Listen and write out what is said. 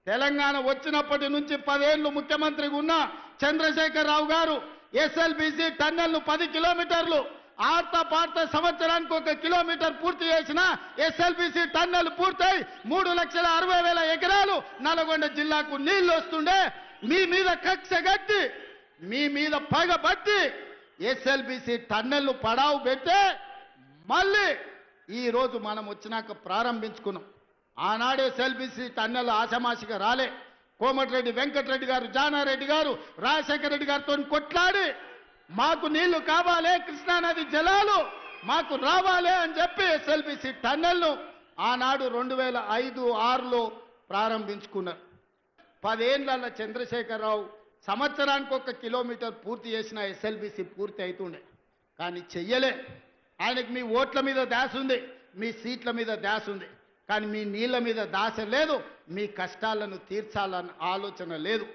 తెలంగాణ వచ్చినప్పటి నుంచి 10 ఏళ్లు ముఖ్యమంత్రిగా ఉన్న చంద్రశేఖరరావు గారు ఎస్ఎల్బీసీ టన్నెల్ను 10 కిలోమీటర్లు ఆర్తా పార్తా సంవత్సరానికి 1 కిలోమీటర్ పూర్తి చేసిన ఎస్ఎల్బీసీ టన్నెల్ పూర్తయి 3,60,000 ఎకరాలు నల్గొండ జిల్లాకు నీళ్లు వస్తుండే మీ మీద కక్ష గట్టి మీ మీద పగబట్టి ఎస్ఎల్బీసీ టన్నెల్ను పడావు పెట్టే మళ్ళీ ఈ రోజు మనం వచ్చినాక ప్రారంభించుకున్నాం. ఆనాడు ఎస్ఎల్బీసీ టన్నెల్ ఆషమాషిగా రాలే. కోమటిరెడ్డి వెంకటరెడ్డి గారు, జానారెడ్డి గారు, రాజశేఖర రెడ్డి గారితో కొట్లాడి మాకు నీళ్లు కావాలి, కృష్ణానది జలాలు మాకు రావాలి అని చెప్పి ఎస్ఎల్బీసీ టన్నెల్ను ఆనాడు 2005-6లో ప్రారంభించుకున్నారు. 10 ఏళ్ల చంద్రశేఖరరావు సంవత్సరానికి 1 కిలోమీటర్ పూర్తి చేసిన ఎస్ఎల్బీసీ పూర్తి అవుతుండే, కానీ చెయ్యలే. ఆయనకు మీ ఓట్ల మీద దాస ఉంది, మీ సీట్ల మీద దాస ఉంది, కానీ మీ నీళ్ళ మీద దాస లేదు, మీ కష్టాలను తీర్చాలన్న ఆలోచన లేదు.